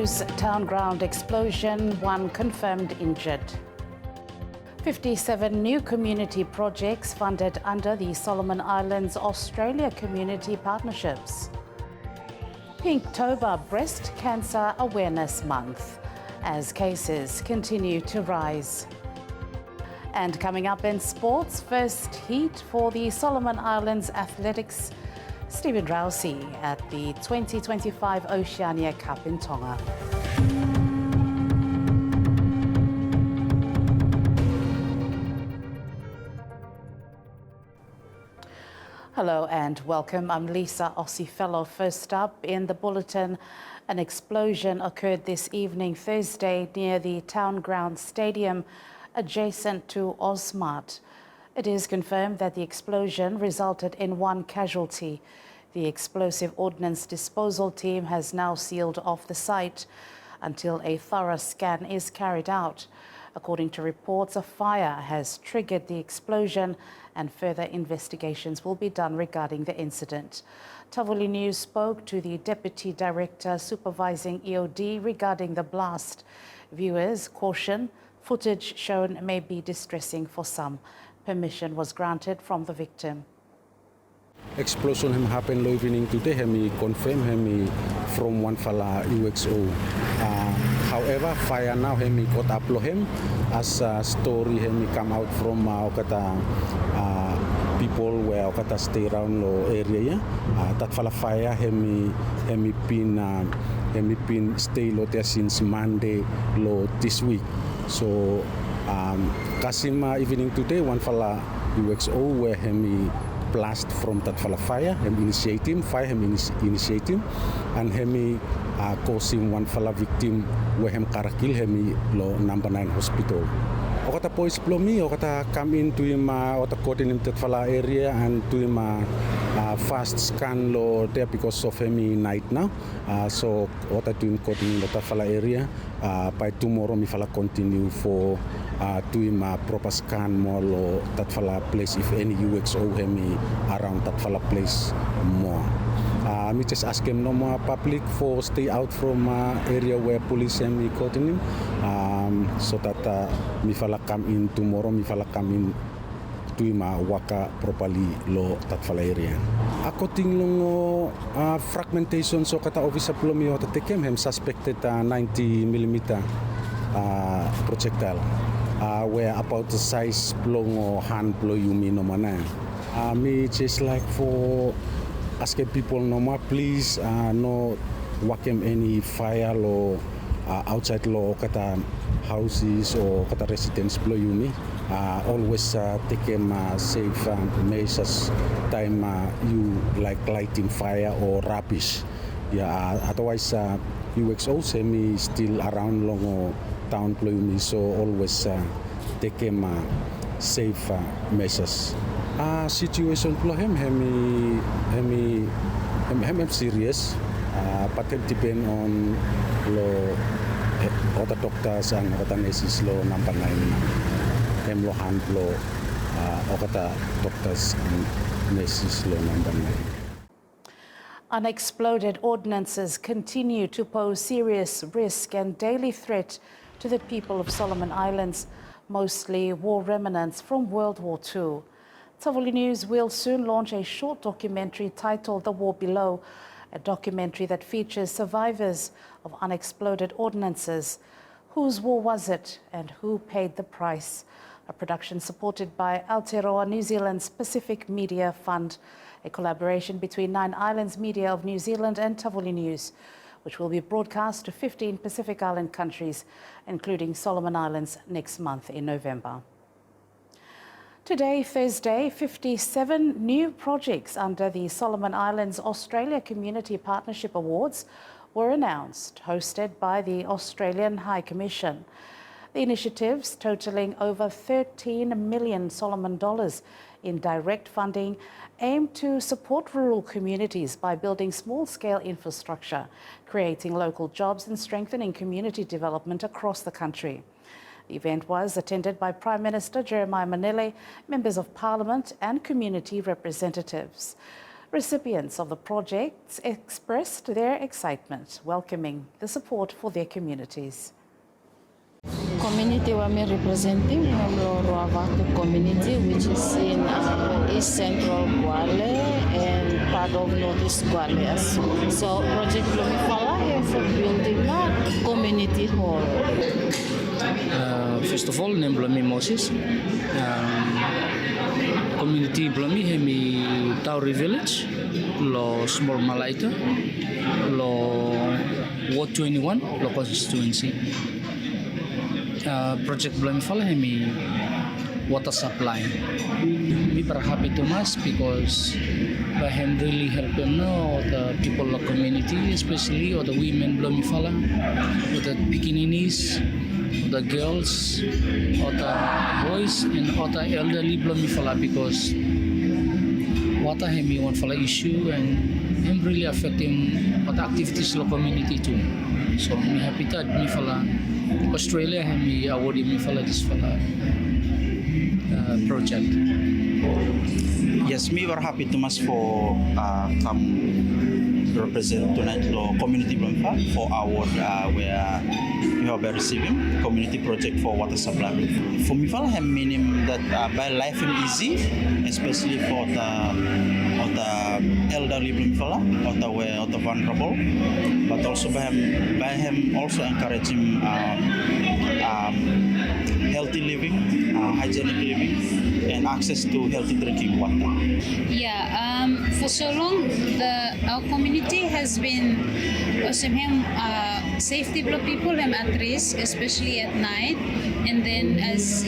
news, town ground explosion, one confirmed injured. 57 new community projects funded under the Solomon Islands Australia Community Partnerships. Pinktober Breast Cancer Awareness Month as cases continue to rise. And coming up in sports, first heat for the Solomon Islands Athletics, Stephen Rauhusi at the 2025 Oceania Cup in Tonga. Hello and welcome. I'm Lisa Ossifello. First up in the Bulletin, an explosion occurred this evening, Thursday, near the Town Ground Stadium adjacent to Osmart. It is confirmed that the explosion resulted in one casualty. The explosive ordnance disposal team has now sealed off the site until a thorough scan is carried out. According to reports, a fire has triggered the explosion and further investigations will be done regarding the incident. Tavuli News spoke to the Deputy Director supervising EOD regarding the blast. Viewers caution, footage shown may be distressing for some. Permission was granted from the victim. Explosion happened evening today. He confirmed from one fella UXO. However, fire now he got up him as a story he come out from people where okata stay around lo area. That fella fire he been stay lo there since Monday lo this week. So Kasima evening today one fella UXO where he blast from that fella fire, him initiate him, fire him initiate him, and him cause him one fella victim where him karakil him lo number 9 hospital. Okata pois plomi, okata come in to him, okata coordinate that fella area and to him fast scan lo there because of him night now. So okata to him coordinate that fella area. By tomorrow mi fella continue for to him proper scan more lo that fella place if any UXO him around that fella place more. Me just ask him no more public for stay out from area where police him caught him so that mi fella come in tomorrow, mi fella come in to him waka properly lo that fella area. According long fragmentation so kata officer plomi o take him suspected 90 millimeter projectile where about the size long or hand blow you mean no mana. Me just like for asking people no more please no welcome any fire or outside law kata houses or kata residents blow you me. Always take them safe measures time you like lighting fire or rubbish. Yeah, otherwise UXO semi still around long town blow me, so always take them safe measures. Situation blow him serious, but it depend on lo other doctors and other nurses lo number 9. Him lo hand lo other doctors and nurses lo number 9. Unexploded ordnances continue to pose serious risk and daily threat to the people of Solomon Islands, mostly war remnants from World War II. Tavuli News will soon launch a short documentary titled The War Below, a documentary that features survivors of unexploded ordnances. Whose war was it and who paid the price? A production supported by Aotearoa New Zealand's Pacific Media Fund, a collaboration between 9 Islands Media of New Zealand and Tavuli News, which will be broadcast to 15 Pacific Island countries, including Solomon Islands, next month in November. Today, Thursday, 57 new projects under the Solomon Islands Australia Community Partnership Awards were announced, hosted by the Australian High Commission. The initiatives, totaling over 13 million Solomon dollars in direct funding, aim to support rural communities by building small-scale infrastructure, creating local jobs and strengthening community development across the country. The event was attended by Prime Minister Jeremiah Manele, members of Parliament and community representatives. Recipients of the projects expressed their excitement, welcoming the support for their communities. Community wame representing from Rauhusi community, which is in East Central Gwale and part of Northeast Gwale as well. So Project Blomifala here for building a community hall. First of all, name Blomi Moses. Community Blomi hemi Thur village, lo small Malaita, lo Ward 21, lo constituency. Project Blomifala hemi water supply. We are happy too much because by him really helping now the people of the community, especially or the women Blomifala, or the bikinis, the girls, or the boys, and or the elderly Blomifala because water hemi one fala issue and him really affecting the activities of the community too. So I'm happy that me fala Australia hemi awarded me fala this fala project. Yes, we were happy too much for come represent tonight the community Blomifala for award where we have been receiving community project for water supply. For me, I meaning that by life is easy, especially for the elderly Blomifala or the vulnerable, but also by him also encouraging healthy living, hygienic living, and access to healthy drinking water. Yeah, for so long, our community has been safety block people at risk, especially at night. And then as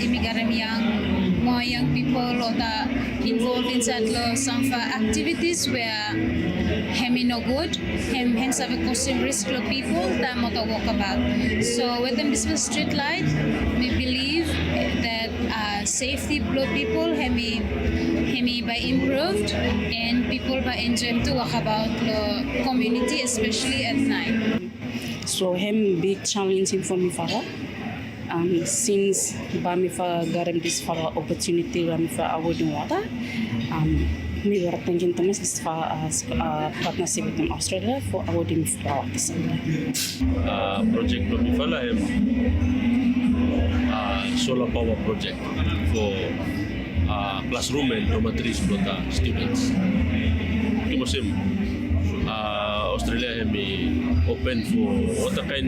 more young people or involved in some activities where no good, hence have a costing risk to people that want to walk about. So with the street light, we believe that safety block people by improved and people by enjoying to walk about the community, especially at night. So him big challenging for me for since Bamifa got him this for opportunity Bamifa awarding water. We were thinking to us as far as partnership with Australia for awarding for water supply. Project Blomifala solar power project for classroom and dormitories for the students. Kimosim, Australia have open for what kind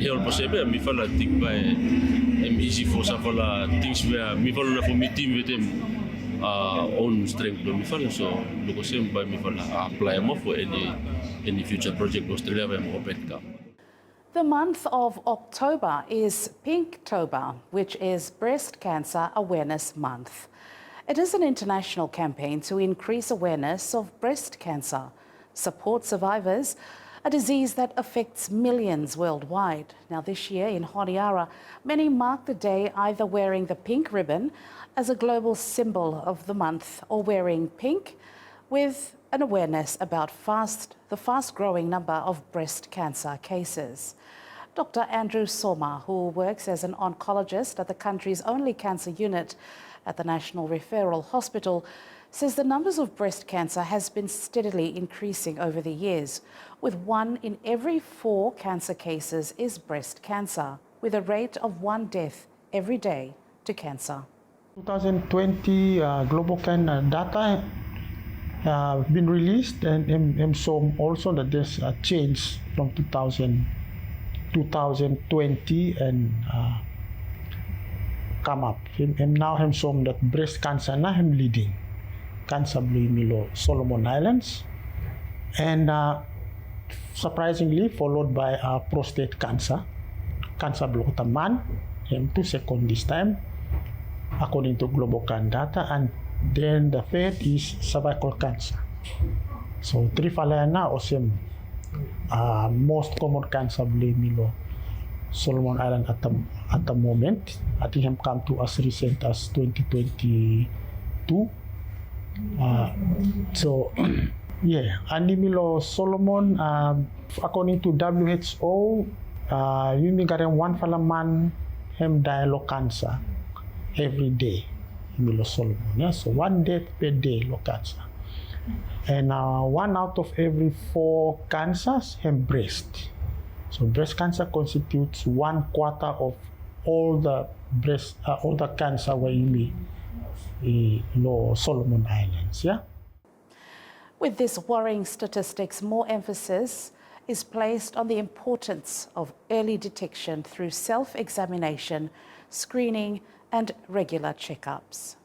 help possible. Me fala think by easy for some things where me fala for me team with them own strength. Me fala so because by me fala apply more for any future project Australia have open up. The month of October is Pinktober, which is Breast Cancer Awareness Month. It is an international campaign to increase awareness of breast cancer, support survivors, a disease that affects millions worldwide. Now this year in Oceania, many mark the day either wearing the pink ribbon as a global symbol of the month or wearing pink with an awareness about the fast-growing number of breast cancer cases. Dr. Andrew Soma, who works as an oncologist at the country's only cancer unit at the National Referral Hospital, says the numbers of breast cancer has been steadily increasing over the years, with 1 in every 4 cancer cases is breast cancer, with a rate of 1 death every day to cancer. 2020 global cancer data been released and shown also that there's a change from 2020 and come up. And now I'm shown that breast cancer na I'm leading. Cancer Milo Solomon Islands, and surprisingly followed by prostate cancer. Cancer block man, M2 second this time, according to global can data, and then the third is cervical cancer. So 3 falana or same most common cancer Milo Solomon Island at the moment. I think have come to as recent as 2022. So yeah, Animilo Solomon, according to WHO, you got 1 falaman hem dialo cancer every day. Milo Solomon, yeah. So 1 death per day lo cancer. And 1 out of every 4 cancers have breast. So breast cancer constitutes 1/4 of all the cancer where in the Solomon Islands. Yeah. With this worrying statistics, more emphasis is placed on the importance of early detection through self-examination, screening and regular checkups.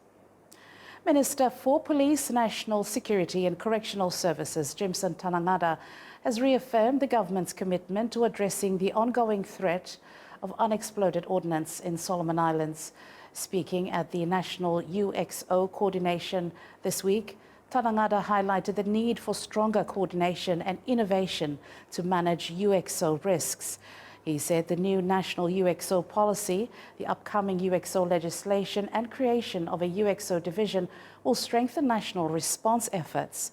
Minister for Police, National Security and Correctional Services, Jimson Tanangata, has reaffirmed the government's commitment to addressing the ongoing threat of unexploded ordnance in Solomon Islands. Speaking at the National UXO coordination this week, Tanangata highlighted the need for stronger coordination and innovation to manage UXO risks. He said the new national UXO policy, the upcoming UXO legislation and creation of a UXO division will strengthen national response efforts.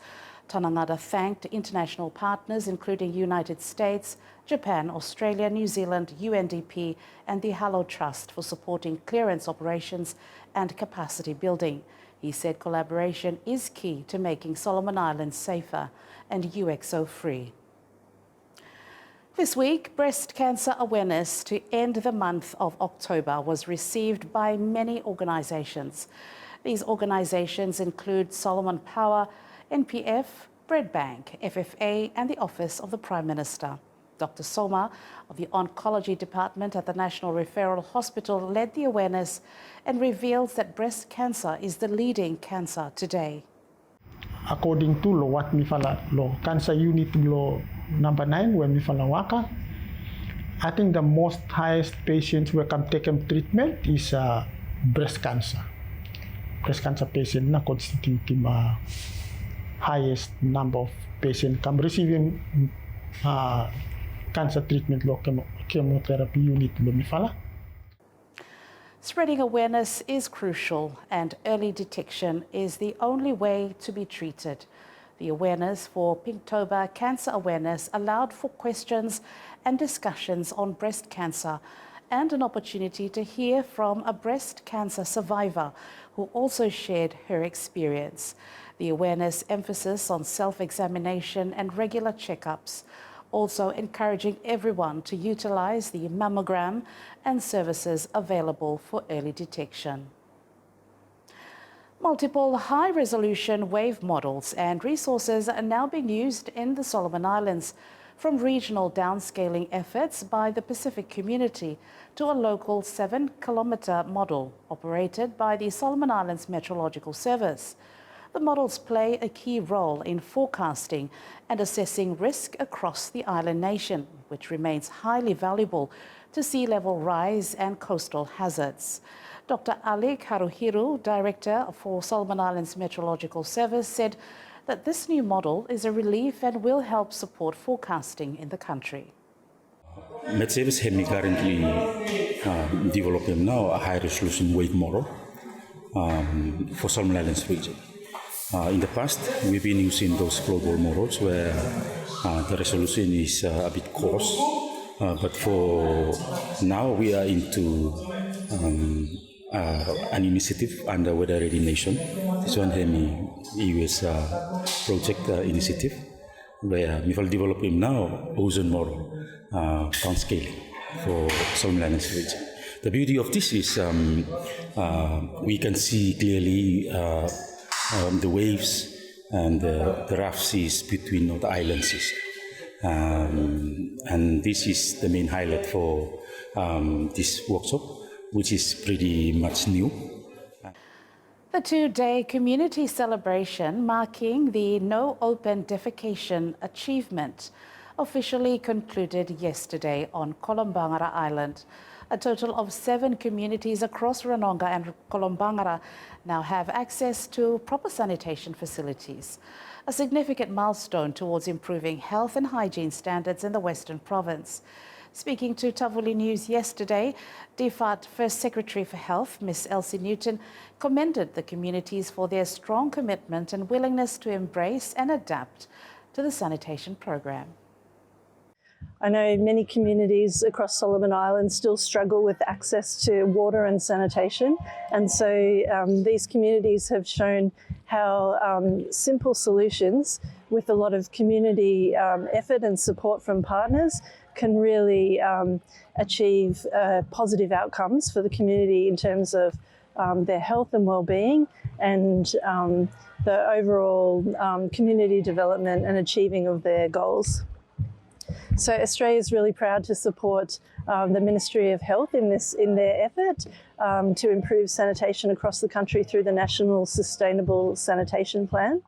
Tanangata thanked international partners including United States, Japan, Australia, New Zealand, UNDP and the Hallow Trust for supporting clearance operations and capacity building. He said collaboration is key to making Solomon Islands safer and UXO free. This week, Breast Cancer Awareness to end the month of October was received by many organisations. These organisations include Solomon Power, NPF, Bread Bank, FFA and the Office of the Prime Minister. Dr. Soma of the Oncology Department at the National Referral Hospital led the awareness and reveals that breast cancer is the leading cancer today. According to what mi fala cancer unit number 9 when mi fala waka, I think the most highest patients who come taking treatment is breast cancer. Breast cancer patient na constitute the highest number of patients come receiving cancer treatment chemotherapy unit mi fala. Spreading awareness is crucial and early detection is the only way to be treated. The awareness for Pinktober Cancer Awareness allowed for questions and discussions on breast cancer and an opportunity to hear from a breast cancer survivor who also shared her experience. The awareness emphasis on self-examination and regular checkups, also encouraging everyone to utilize the mammogram and services available for early detection. Multiple high-resolution wave models and resources are now being used in the Solomon Islands, from regional downscaling efforts by the Pacific community to a local 7-kilometre model operated by the Solomon Islands Meteorological Service. The models play a key role in forecasting and assessing risk across the island nation, which remains highly valuable to sea level rise and coastal hazards. Dr. Alik Haruhiru, Director for Solomon Islands Meteorological Service, said that this new model is a relief and will help support forecasting in the country. Met Service has currently developing now a high-resolution wave model for Solomon Islands region. In the past, we've been using those global models where the resolution is a bit coarse, but for now we are into an initiative under Weather Ready Nation. This one is a project initiative where we will develop now ozone model downscaling for Solomon Islands region. The beauty of this is we can see clearly the waves and the rough seas between the islands. And this is the main highlight for this workshop, which is pretty much new. The two-day community celebration marking the No Open Defecation achievement officially concluded yesterday on Kolombangara Island. A total of 7 communities across Ranonga and Kolombangara now have access to proper sanitation facilities, a significant milestone towards improving health and hygiene standards in the Western Province. Speaking to Tavuli News yesterday, DFAT First Secretary for Health, Ms. Elsie Newton, commended the communities for their strong commitment and willingness to embrace and adapt to the sanitation program. I know many communities across Solomon Islands still struggle with access to water and sanitation, and so these communities have shown how simple solutions with a lot of community effort and support from partners can really achieve positive outcomes for the community in terms of their health and well-being and the overall community development and achieving of their goals. So Australia is really proud to support the Ministry of Health in their effort to improve sanitation across the country through the National Sustainable Sanitation Plan.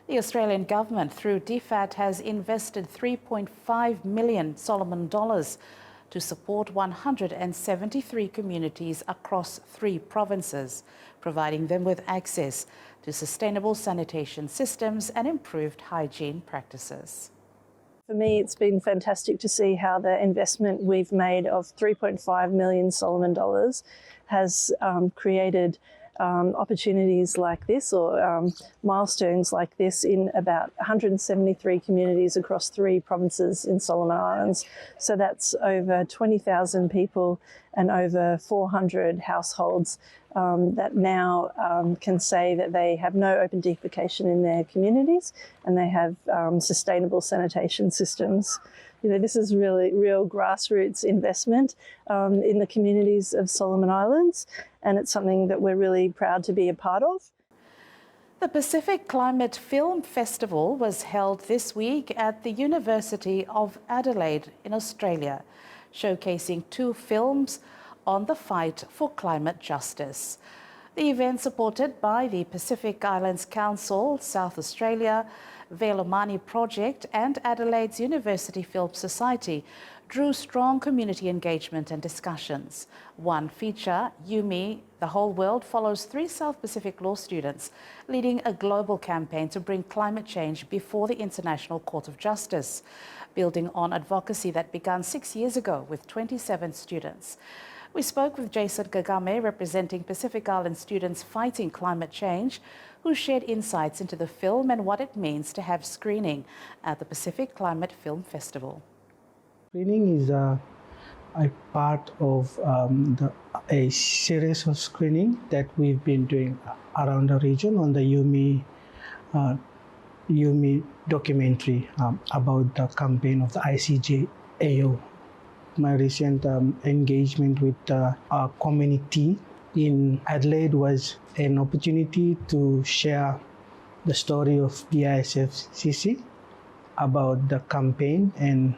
The Australian government, through DFAT, has invested $3.5 million Solomon dollars to support 173 communities across 3 provinces, providing them with access to sustainable sanitation systems and improved hygiene practices. For me, it's been fantastic to see how the investment we've made of 3.5 million Solomon dollars has created opportunities like this or milestones like this in about 173 communities across 3 provinces in Solomon Islands. So that's over 20,000 people and over 400 households that now can say that they have no open defecation in their communities and they have sustainable sanitation systems. You know, this is really real grassroots investment in the communities of Solomon Islands, and it's something that we're really proud to be a part of. The Pacific Climate Film Festival was held this week at the University of Adelaide in Australia, showcasing 2 films on the fight for climate justice. The event, supported by the Pacific Islands Council, South Australia, Velomani Project and Adelaide's University Film Society, drew strong community engagement and discussions. One feature, Yumi, The Whole World, follows 3 South Pacific law students leading a global campaign to bring climate change before the International Court of Justice, building on advocacy that began 6 years ago with 27 students. We spoke with Jason Gagame, representing Pacific Island students fighting climate change, who shared insights into the film and what it means to have screening at the Pacific Climate Film Festival. Screening is a part of a series of screening that we've been doing around the region on the Yumi documentary about the campaign of the ICJ-AO. My recent engagement with our community in Adelaide was an opportunity to share the story of BISFCC about the campaign and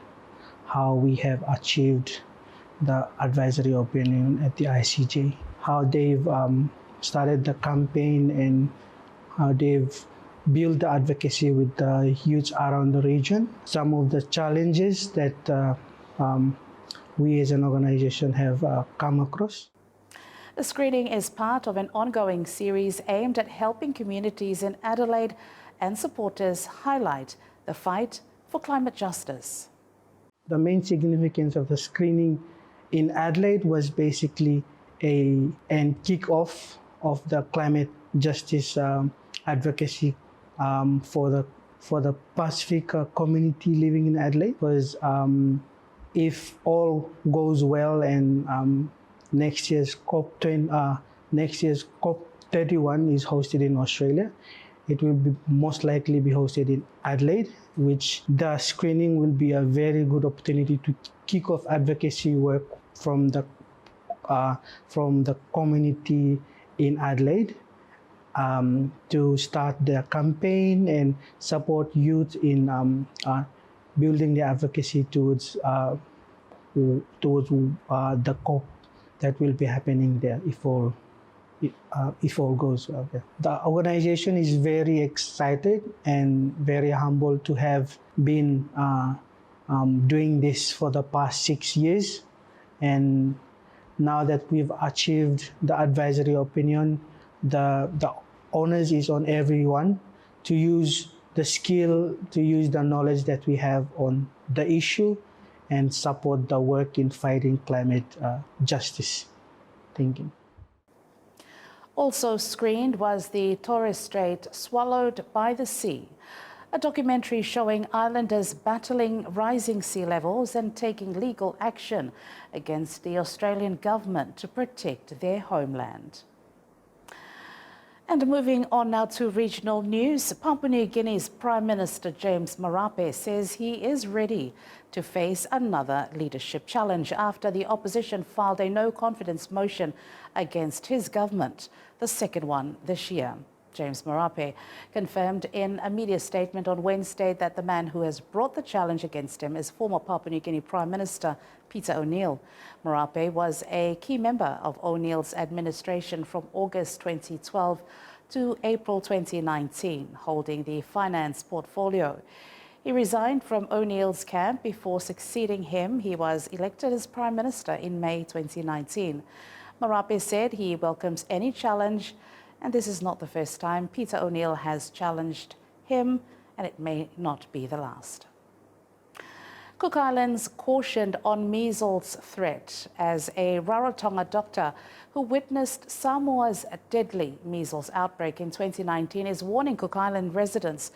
how we have achieved the advisory opinion at the ICJ, how they've started the campaign and how they've built the advocacy with the youth around the region, some of the challenges that we as an organization have come across. The screening is part of an ongoing series aimed at helping communities in Adelaide and supporters highlight the fight for climate justice. The main significance of the screening in Adelaide was basically a kick-off of the climate justice advocacy for the Pacific community living in Adelaide. Because if all goes well and next year's COP31 is hosted in Australia, it will be most likely be hosted in Adelaide, which the screening will be a very good opportunity to kick off advocacy work from the community in Adelaide to start their campaign and support youth in building the advocacy towards the COP that will be happening there if all goes well. The organization is very excited and very humbled to have been doing this for the past 6 years, and now that we've achieved the advisory opinion, the onus is on everyone to use the skill, to use the knowledge that we have on the issue and support the work in fighting climate justice. Thank you. Also screened was the Torres Strait Swallowed by the Sea, A documentary showing islanders battling rising sea levels and taking legal action against the Australian government to protect their homeland. And moving on now to regional news, Papua New Guinea's Prime Minister James Marape says he is ready to face another leadership challenge after the opposition filed a no-confidence motion against his government, the second one this year. James Marape confirmed in a media statement on Wednesday that the man who has brought the challenge against him is former Papua New Guinea Prime Minister Peter O'Neill. Marape was a key member of O'Neill's administration from August 2012 to April 2019, holding the finance portfolio. He resigned from O'Neill's camp before succeeding him. He was elected as Prime Minister in May 2019. Marape said he welcomes any challenge, and this is not the first time Peter O'Neill has challenged him, and it may not be the last. Cook Islands cautioned on measles threat as a Rarotonga doctor who witnessed Samoa's deadly measles outbreak in 2019 is warning Cook Island residents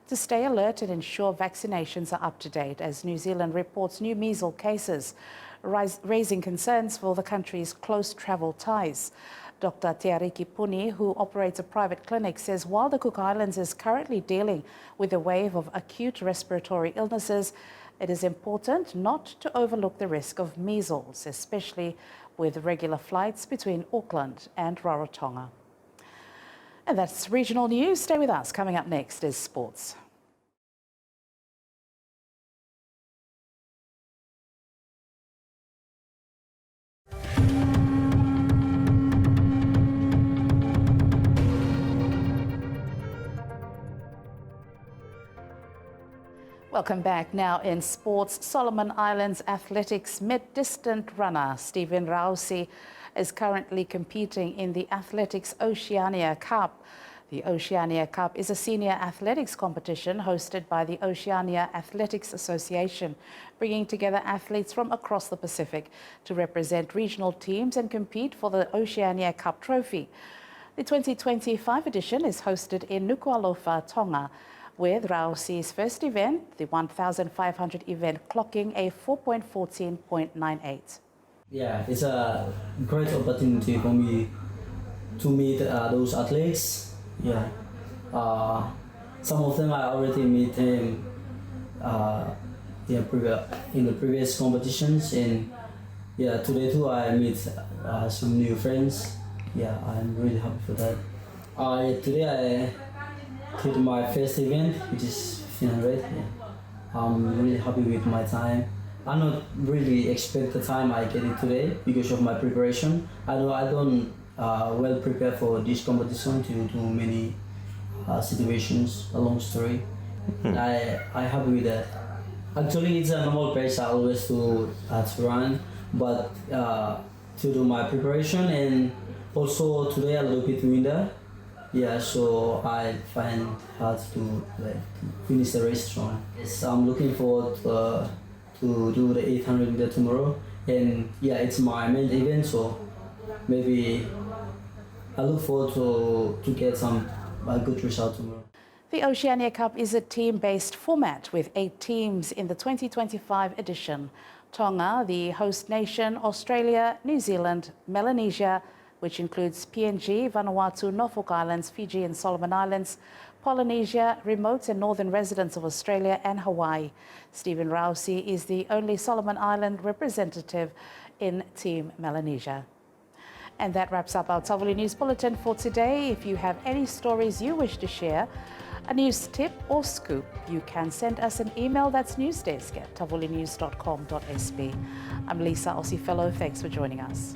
to stay alert and ensure vaccinations are up to date as New Zealand reports new measles cases, raising concerns for the country's close travel ties. Dr. Teariki Puni, who operates a private clinic, says while the Cook Islands is currently dealing with a wave of acute respiratory illnesses, it is important not to overlook the risk of measles, especially with regular flights between Auckland and Rarotonga. And that's regional news. Stay with us. Coming up next is sports. Welcome back. Now in sports, Solomon Islands athletics mid-distance runner Stephen Rauhusi is currently competing in the Athletics Oceania Cup. The Oceania Cup is a senior athletics competition hosted by the Oceania Athletics Association, bringing together athletes from across the Pacific to represent regional teams and compete for the Oceania Cup trophy. The 2025 edition is hosted in Nuku'alofa, Tonga, with Rauhusi's first event, the 1,500 event, clocking a 4.14.98. Yeah, it's a great opportunity for me to meet those athletes. Yeah, some of them I already met them in the previous competitions, and yeah, today too I meet some new friends. Yeah, I'm really happy for that. Today I did my first event, which is 1500. Yeah. I'm really happy with my time. I not really expect the time I get it today because of my preparation. I don't well prepare for this competition due to many situations, a long story. I happy with that. Actually, it's a normal pace I always to run, but to do my preparation and also today a little bit winter. Yeah, so I find hard to finish the race strong. Yes, I'm looking forward to do the 800 meter tomorrow, and yeah, it's my main event, so maybe I look forward to get some good result tomorrow. The Oceania Cup is a team-based format with 8 teams in the 2025 edition. Tonga, the host nation, Australia, New Zealand, Melanesia, which includes PNG, Vanuatu, Norfolk Islands, Fiji and Solomon Islands, Polynesia, remote and northern residents of Australia and Hawaii. Stephen Rauhusi is the only Solomon Island representative in Team Melanesia. And that wraps up our Tavuli News Bulletin for today. If you have any stories you wish to share, a news tip or scoop, you can send us an email. That's newsdesk@tavulinews.com.sb. I'm Lisa Ossie Fellow. Thanks for joining us.